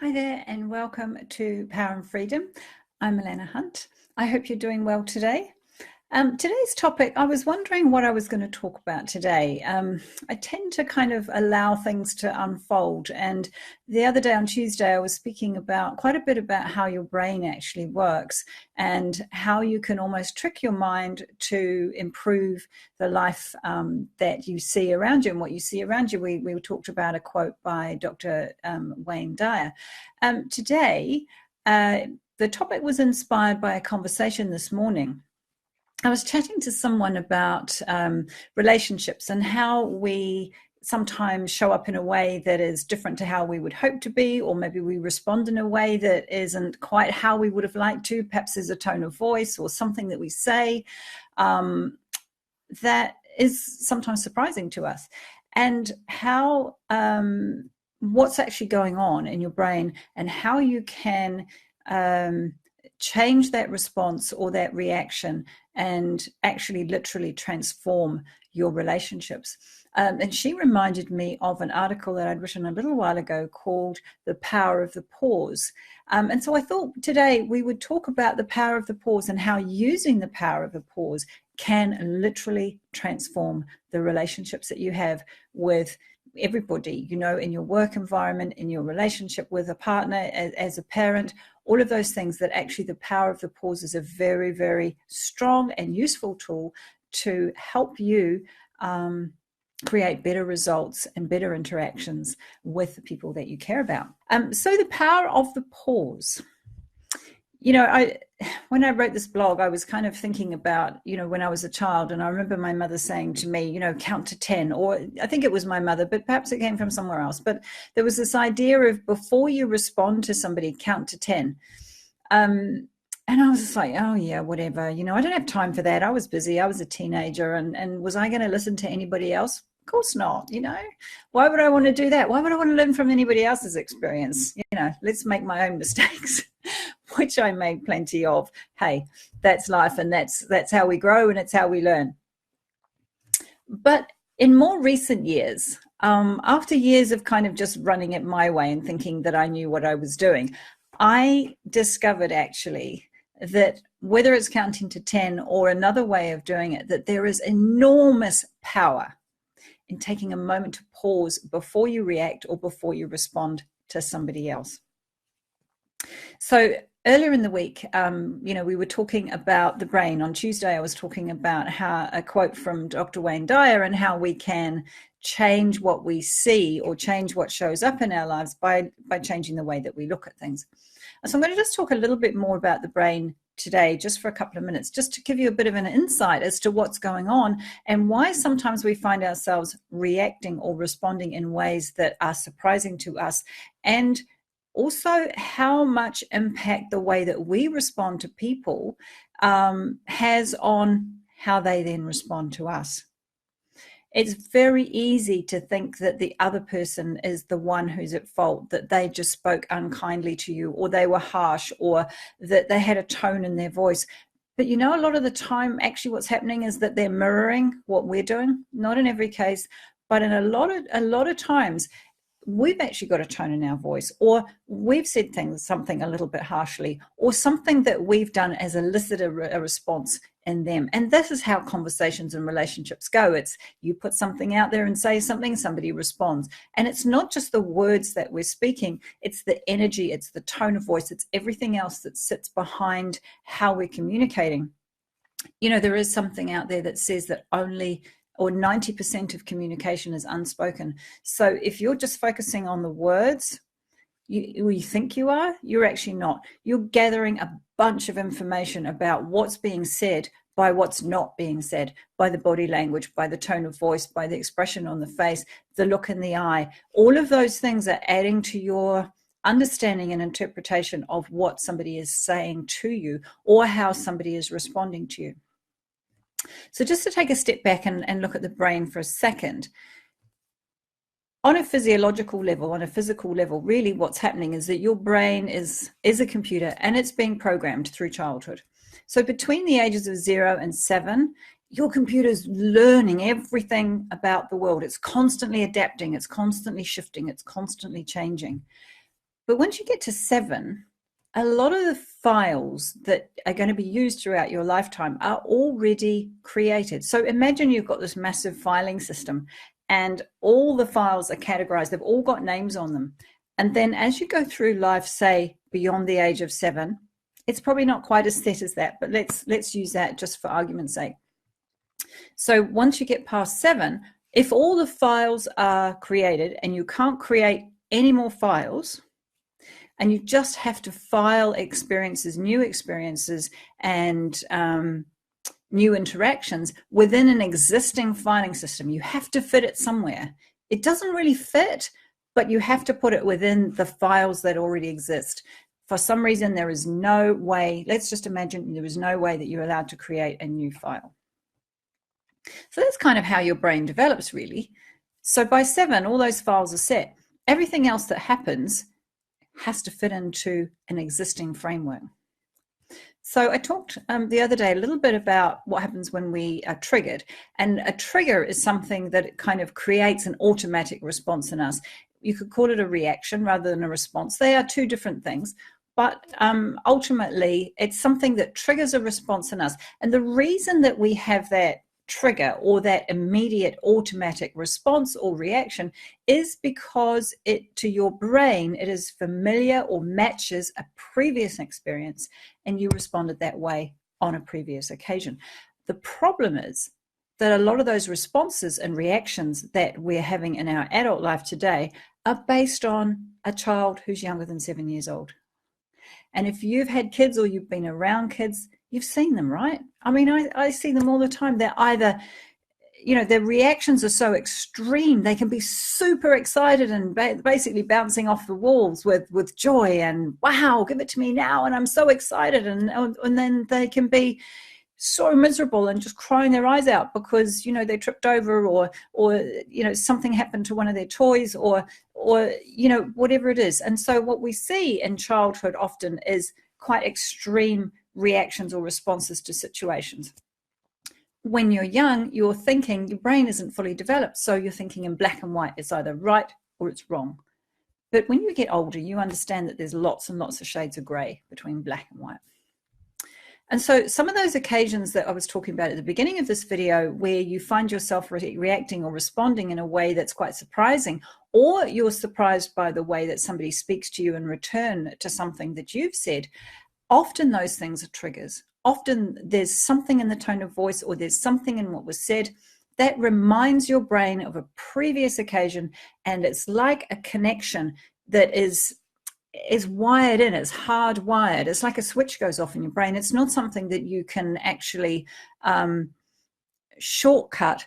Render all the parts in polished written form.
Hi there, and welcome to Power and Freedom. I'm Alana Hunt. I hope you're doing well today. Today's topic, I was wondering what I was going to talk about today. I tend to kind of allow things to unfold. And the other day on Tuesday, I was speaking about quite a bit about how your brain actually works and how you can almost trick your mind to improve the life that you see around you and what you see around you. We talked about a quote by Dr. Wayne Dyer. Today, the topic was inspired by a conversation this morning. I was chatting to someone about relationships and how we sometimes show up in a way that is different to how we would hope to be, or maybe we respond in a way that isn't quite how we would have liked to. Perhaps there's a tone of voice or something that we say that is sometimes surprising to us. And how what's actually going on in your brain and how you can change that response or that reaction and actually literally transform your relationships. And she reminded me of an article that I'd written a little while ago called The Power of the Pause. And so I thought today we would talk about the power of the pause and how using the power of the pause can literally transform the relationships that you have with everybody, you know, in your work environment, in your relationship with a partner, as a parent, all of those things. That actually the power of the pause is a very, very strong and useful tool to help you create better results and better interactions with the people that you care about. So the power of the pause. You know, when I wrote this blog, I was kind of thinking about, you know, when I was a child, and I remember my mother saying to me, you know, count to 10, or I think it was my mother, but perhaps it came from somewhere else. But there was this idea of before you respond to somebody, count to 10. And I was just like, oh yeah, whatever. You know, I don't have time for that. I was busy. I was a teenager, and was I going to listen to anybody else? Of course not. You know, why would I want to do that? Why would I want to learn from anybody else's experience? You know, let's make my own mistakes. Which I made plenty of. Hey, that's life, and that's how we grow, and it's how we learn. But in more recent years, after years of kind of just running it my way and thinking that I knew what I was doing, I discovered actually that whether it's counting to 10 or another way of doing it, that there is enormous power in taking a moment to pause before you react or before you respond to somebody else. So earlier in the week, you know, we were talking about the brain. On Tuesday, I was talking about how a quote from Dr. Wayne Dyer and how we can change what we see or change what shows up in our lives by changing the way that we look at things. So I'm going to just talk a little bit more about the brain today, just for a couple of minutes, just to give you a bit of an insight as to what's going on and why sometimes we find ourselves reacting or responding in ways that are surprising to us, and also how much impact the way that we respond to people has on how they then respond to us. It's very easy to think that the other person is the one who's at fault, that they just spoke unkindly to you, or they were harsh, or that they had a tone in their voice. But you know, a lot of the time, actually what's happening is that they're mirroring what we're doing. Not in every case, but in a lot of times, we've actually got a tone in our voice, or we've said something a little bit harshly, or something that we've done has elicited a response in them. And this is how conversations and relationships go. It's you put something out there and say something, somebody responds. And it's not just the words that we're speaking, it's the energy, it's the tone of voice, it's everything else that sits behind how we're communicating. You know, there is something out there that says that only or 90% of communication is unspoken. So if you're just focusing on the words, you think you are, you're actually not. You're gathering a bunch of information about what's being said by what's not being said, by the body language, by the tone of voice, by the expression on the face, the look in the eye. All of those things are adding to your understanding and interpretation of what somebody is saying to you or how somebody is responding to you. So just to take a step back and look at the brain for a second, on a physiological level, on a physical level, really what's happening is that your brain is a computer, and it's being programmed through childhood. So between the ages of 0 and 7, your computer's learning everything about the world. It's constantly adapting, it's constantly shifting, it's constantly changing. But once you get to 7, a lot of the files that are going to be used throughout your lifetime are already created. So imagine you've got this massive filing system and all the files are categorized. They've all got names on them. And then as you go through life, say beyond the age of 7, it's probably not quite as set as that, but let's use that just for argument's sake. So once you get past 7, if all the files are created and you can't create any more files, and you just have to file experiences, new experiences, and new interactions within an existing filing system. You have to fit it somewhere. It doesn't really fit, but you have to put it within the files that already exist. For some reason, there is no way, let's just imagine there is no way that you're allowed to create a new file. So that's kind of how your brain develops, really. So by 7, all those files are set. Everything else that happens has to fit into an existing framework. So I talked the other day a little bit about what happens when we are triggered. And a trigger is something that kind of creates an automatic response in us. You could call it a reaction rather than a response. They are two different things. But ultimately, it's something that triggers a response in us. And the reason that we have that trigger or that immediate automatic response or reaction is because to your brain, it is familiar or matches a previous experience, and you responded that way on a previous occasion. The problem is that a lot of those responses and reactions that we're having in our adult life today are based on a child who's younger than 7 years old. And if you've had kids or you've been around kids, you've seen them, right? I mean, I see them all the time. They're either, their reactions are so extreme. They can be super excited and basically bouncing off the walls with joy and, wow, give it to me now. And I'm so excited. And then they can be so miserable and just crying their eyes out because, they tripped over or something happened to one of their toys or whatever it is. And so what we see in childhood often is quite extreme reactions or responses to situations. When you're young, your brain isn't fully developed, so you're thinking in black and white. It's either right or it's wrong. But when you get older, you understand that there's lots and lots of shades of gray between black and white. And so some of those occasions that I was talking about at the beginning of this video, where you find yourself reacting or responding in a way that's quite surprising, or you're surprised by the way that somebody speaks to you in return to something that you've said, often those things are triggers. Often there's something in the tone of voice or there's something in what was said that reminds your brain of a previous occasion, and it's like a connection that is wired in, it's hardwired. It's like a switch goes off in your brain. It's not something that you can actually shortcut,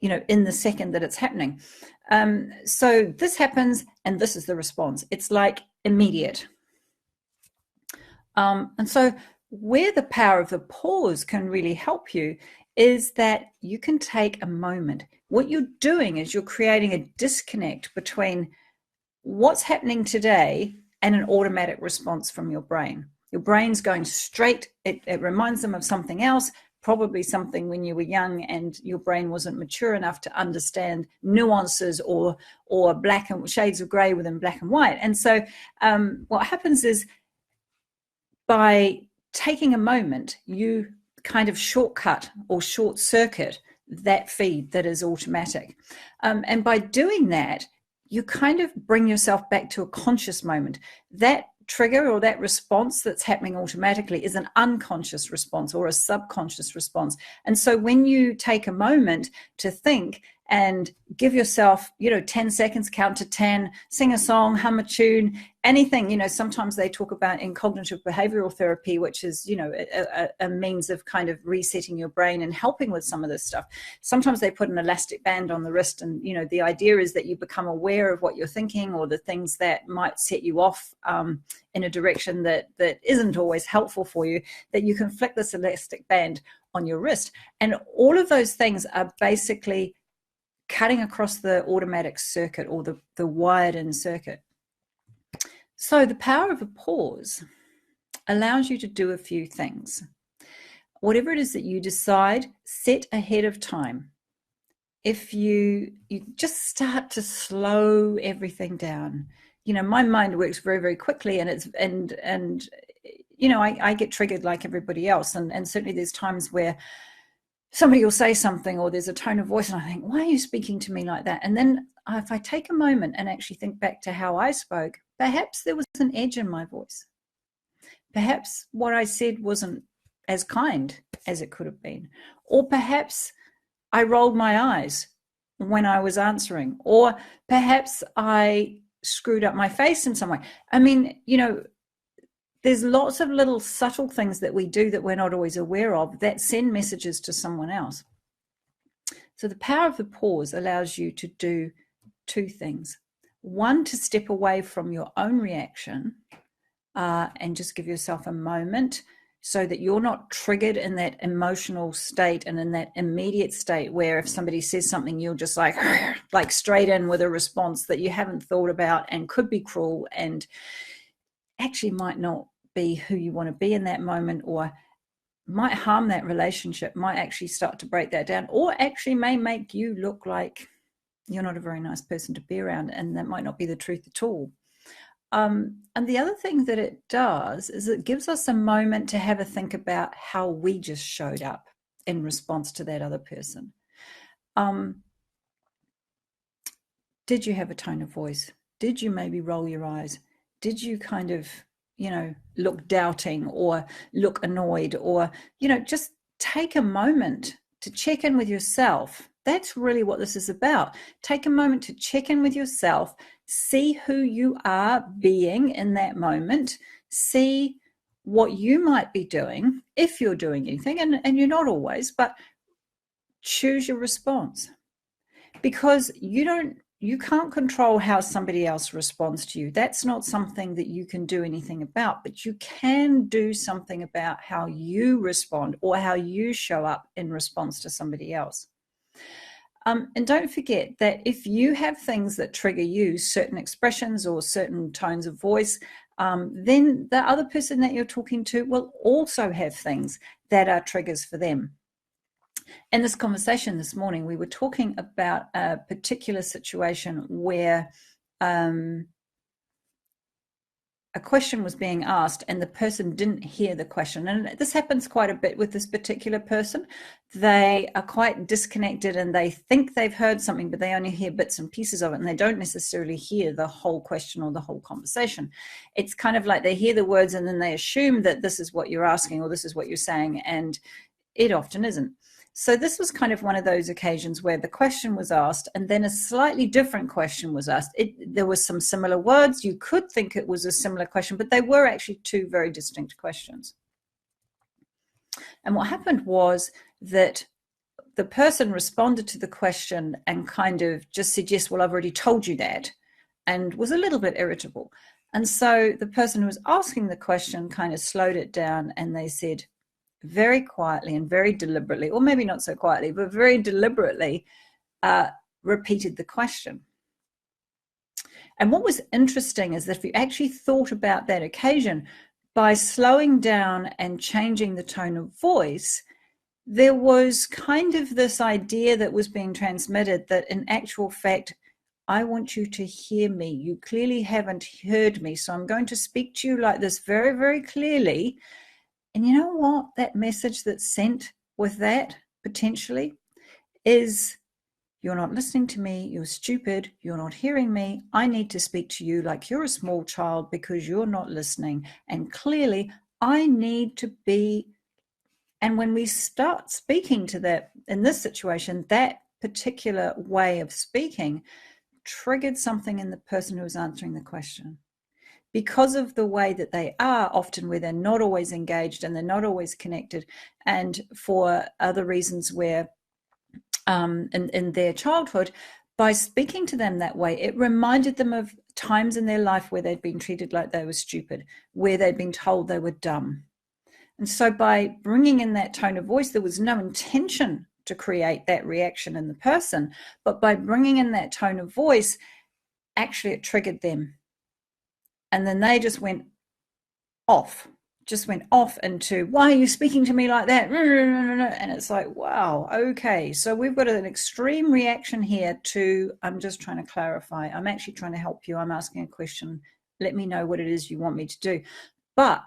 in the second that it's happening. So this happens, and this is the response. It's like immediate. And so where the power of the pause can really help you is that you can take a moment. What you're doing is you're creating a disconnect between what's happening today and an automatic response from your brain. Your brain's going straight, it reminds them of something else, probably something when you were young and your brain wasn't mature enough to understand nuances or black and shades of gray within black and white. And so what happens is, by taking a moment, you kind of shortcut or short circuit that feed that is automatic. And by doing that, you kind of bring yourself back to a conscious moment. That trigger or that response that's happening automatically is an unconscious response or a subconscious response. And so when you take a moment to think and give yourself, 10 seconds, count to 10, sing a song, hum a tune, anything, sometimes they talk about in cognitive behavioral therapy, which is, a means of kind of resetting your brain and helping with some of this stuff. Sometimes they put an elastic band on the wrist and, the idea is that you become aware of what you're thinking or the things that might set you off in a direction that isn't always helpful for you, that you can flick this elastic band on your wrist. And all of those things are basically cutting across the automatic circuit or the wired-in circuit. So the power of a pause allows you to do a few things. Whatever it is that you decide, set ahead of time. If you just start to slow everything down, my mind works very, very quickly, and I get triggered like everybody else. And certainly there's times where somebody will say something, or there's a tone of voice, and I think, why are you speaking to me like that? And then if I take a moment and actually think back to how I spoke, perhaps there was an edge in my voice. Perhaps what I said wasn't as kind as it could have been. Or perhaps I rolled my eyes when I was answering. Or perhaps I screwed up my face in some way. I mean, there's lots of little subtle things that we do that we're not always aware of that send messages to someone else. So the power of the pause allows you to do two things. One, to step away from your own reaction and just give yourself a moment so that you're not triggered in that emotional state and in that immediate state where if somebody says something, you're just like straight in with a response that you haven't thought about and could be cruel and actually might not be who you want to be in that moment, or might harm that relationship, might actually start to break that down, or actually may make you look like you're not a very nice person to be around, and that might not be the truth at all. And the other thing that it does is it gives us a moment to have a think about how we just showed up in response to that other person. Did you have a tone of voice? Did you maybe roll your eyes? Did you kind of look doubting or look annoyed, or just take a moment to check in with yourself? That's really what this is about. Take a moment to check in with yourself, see who you are being in that moment, see what you might be doing, if you're doing anything, and you're not always, but choose your response, because you can't control how somebody else responds to you. That's not something that you can do anything about, but you can do something about how you respond or how you show up in response to somebody else. And don't forget that if you have things that trigger you, certain expressions or certain tones of voice, then the other person that you're talking to will also have things that are triggers for them. In this conversation this morning, we were talking about a particular situation where a question was being asked and the person didn't hear the question. And this happens quite a bit with this particular person. They are quite disconnected and they think they've heard something, but they only hear bits and pieces of it, and they don't necessarily hear the whole question or the whole conversation. It's kind of like they hear the words and then they assume that this is what you're asking or this is what you're saying, and it often isn't. So this was kind of one of those occasions where the question was asked and then a slightly different question was asked. There were some similar words. You could think it was a similar question, but they were actually two very distinct questions. And what happened was that the person responded to the question and kind of just said, yes, well, I've already told you that, and was a little bit irritable. And so the person who was asking the question kind of slowed it down, and they said, very quietly and very deliberately, or maybe not so quietly, but very deliberately repeated the question. And what was interesting is that if you actually thought about that occasion, by slowing down and changing the tone of voice, there was kind of this idea that was being transmitted that in actual fact, I want you to hear me. You clearly haven't heard me, so I'm going to speak to you like this very, very clearly. And you know what? That message that's sent with that potentially is, you're not listening to me, you're stupid, you're not hearing me, I need to speak to you like you're a small child because you're not listening. And clearly I need to be. And when we start speaking to that, in this situation, that particular way of speaking triggered something in the person who was answering the question. Because of the way that they are, often where they're not always engaged and they're not always connected, and for other reasons where in their childhood, by speaking to them that way, it reminded them of times in their life where they'd been treated like they were stupid, where they'd been told they were dumb. And so by bringing in that tone of voice, there was no intention to create that reaction in the person, but by bringing in that tone of voice, actually it triggered them. And then they just went off just went off into, why are you speaking to me like that? And it's like, wow, okay. So we've got an extreme reaction here to, I'm just trying to clarify. I'm actually trying to help you. I'm asking a question. Let me know what it is you want me to do. But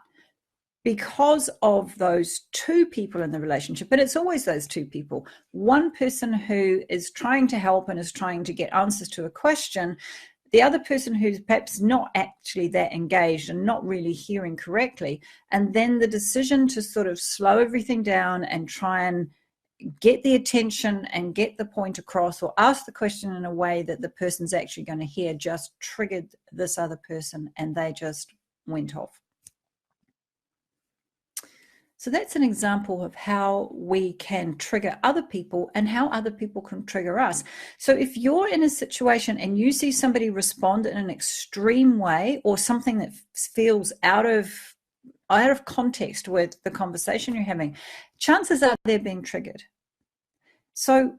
because of those two people in the relationship, but it's always those two people, one person who is trying to help and is trying to get answers to a question, the other person who's perhaps not actually that engaged and not really hearing correctly, and then the decision to sort of slow everything down and try and get the attention and get the point across or ask the question in a way that the person's actually going to hear just triggered this other person, and they just went off. So that's an example of how we can trigger other people and how other people can trigger us. So if you're in a situation and you see somebody respond in an extreme way or something that feels out of context with the conversation you're having, chances are they're being triggered. So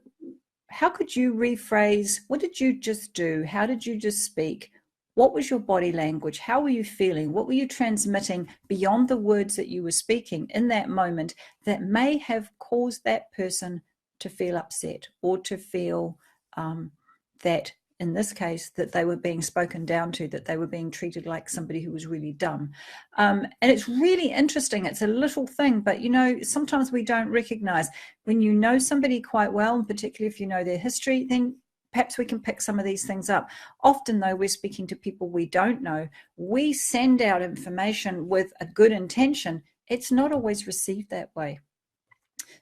how could you rephrase? What did you just do? How did you just speak? What was your body language? How were you feeling? What were you transmitting beyond the words that you were speaking in that moment that may have caused that person to feel upset or to feel that, in this case, that they were being spoken down to, that they were being treated like somebody who was really dumb? And it's really interesting. It's a little thing, but, sometimes we don't recognize when you know somebody quite well, and particularly if you know their history, then perhaps we can pick some of these things up. Often, though, we're speaking to people we don't know. We send out information with a good intention. It's not always received that way.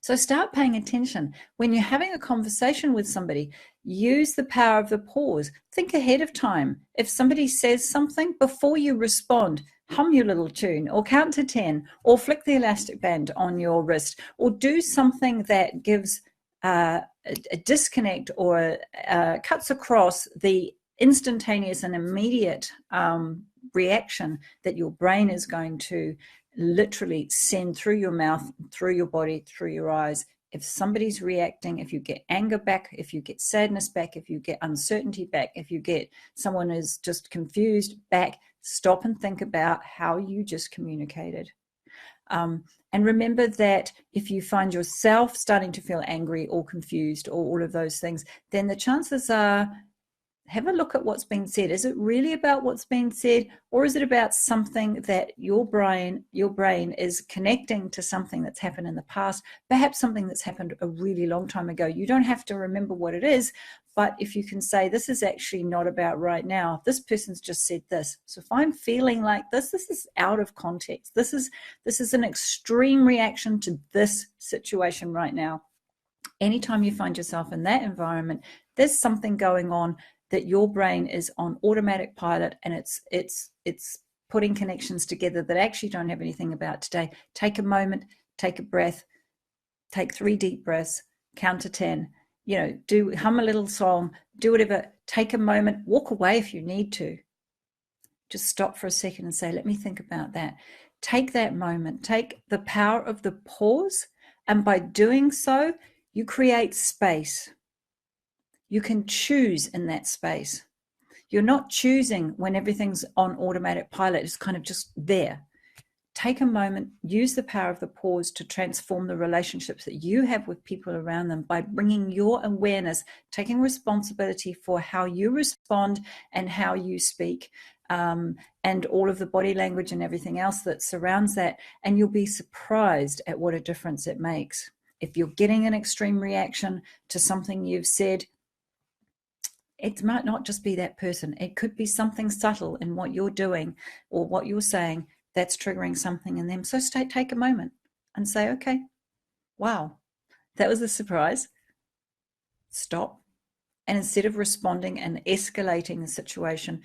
So start paying attention. When you're having a conversation with somebody, use the power of the pause. Think ahead of time. If somebody says something, before you respond, hum your little tune or count to 10 or flick the elastic band on your wrist or do something that gives a disconnect or cuts across the instantaneous and immediate reaction that your brain is going to literally send through your mouth, through your body, through your eyes. If somebody's reacting, if you get anger back, if you get sadness back, if you get uncertainty back, if you get someone is just confused back, stop and think about how you just communicated. And remember that if you find yourself starting to feel angry or confused or all of those things, then the chances are, have a look at what's being said. Is it really about what's being said, or is it about something that your brain is connecting to something that's happened in the past, perhaps something that's happened a really long time ago? You don't have to remember what it is, but if you can say, this is actually not about right now. This person's just said this. So if I'm feeling like this is out of context. This is an extreme reaction to this situation right now. Anytime you find yourself in that environment, there's something going on that your brain is on automatic pilot, and it's putting connections together that actually don't have anything about today. Take a moment, take a breath, take 3 deep breaths, count to 10, hum a little song, do whatever, take a moment, walk away if you need to. Just stop for a second and say, let me think about that. Take that moment, take the power of the pause, and by doing so, you create space. You can choose in that space. You're not choosing when everything's on automatic pilot. It's kind of just there. Take a moment, use the power of the pause to transform the relationships that you have with people around them by bringing your awareness, taking responsibility for how you respond and how you speak, and all of the body language and everything else that surrounds that. And you'll be surprised at what a difference it makes. If you're getting an extreme reaction to something you've said, it might not just be that person. It could be something subtle in what you're doing or what you're saying that's triggering something in them. So take a moment and say, okay, wow, that was a surprise. Stop. And instead of responding and escalating the situation,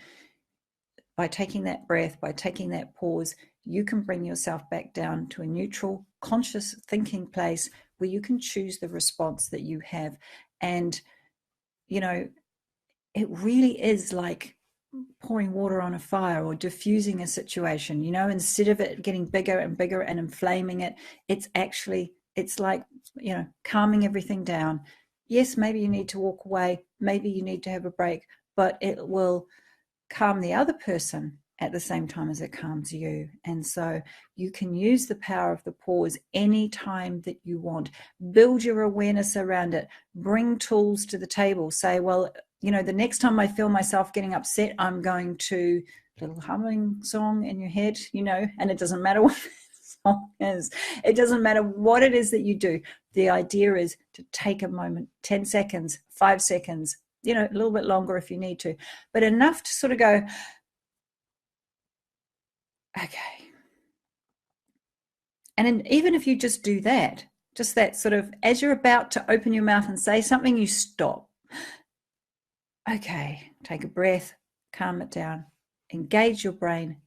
by taking that breath, by taking that pause, you can bring yourself back down to a neutral, conscious thinking place where you can choose the response that you have. And, it really is like pouring water on a fire or diffusing a situation. Instead of it getting bigger and bigger and inflaming it, it's like, calming everything down. Yes, maybe you need to walk away, maybe you need to have a break, but it will calm the other person at the same time as it calms you. And so you can use the power of the pause anytime that you want. Build your awareness around it. Bring tools to the table. Say, well, the next time I feel myself getting upset, I'm going to little humming song in your head, and it doesn't matter what the song is. It doesn't matter what it is that you do. The idea is to take a moment, 10 seconds, 5 seconds, a little bit longer if you need to, but enough to sort of go, okay. And even if you just do that, just that sort of, as you're about to open your mouth and say something, you stop. Okay, take a breath, calm it down, engage your brain.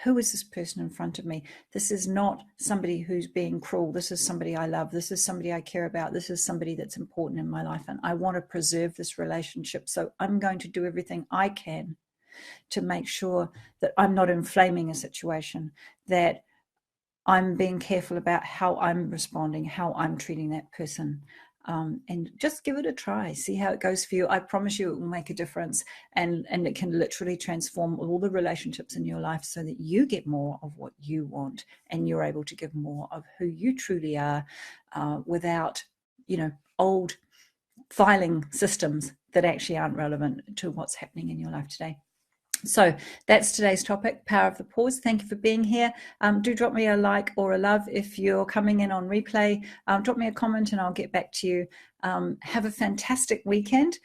Who is this person in front of me? This is not somebody who's being cruel. This is somebody I love. This is somebody I care about. This is somebody that's important in my life, and I want to preserve this relationship. So I'm going to do everything I can to make sure that I'm not inflaming a situation, that I'm being careful about how I'm responding, how I'm treating that person. And just give it a try. See how it goes for you. I promise you it will make a difference, and it can literally transform all the relationships in your life so that you get more of what you want and you're able to give more of who you truly are, without, old filing systems that actually aren't relevant to what's happening in your life today. So that's today's topic, power of the pause. Thank you for being here. Do drop me a like or a love if you're coming in on replay. Drop me a comment and I'll get back to you. Have a fantastic weekend.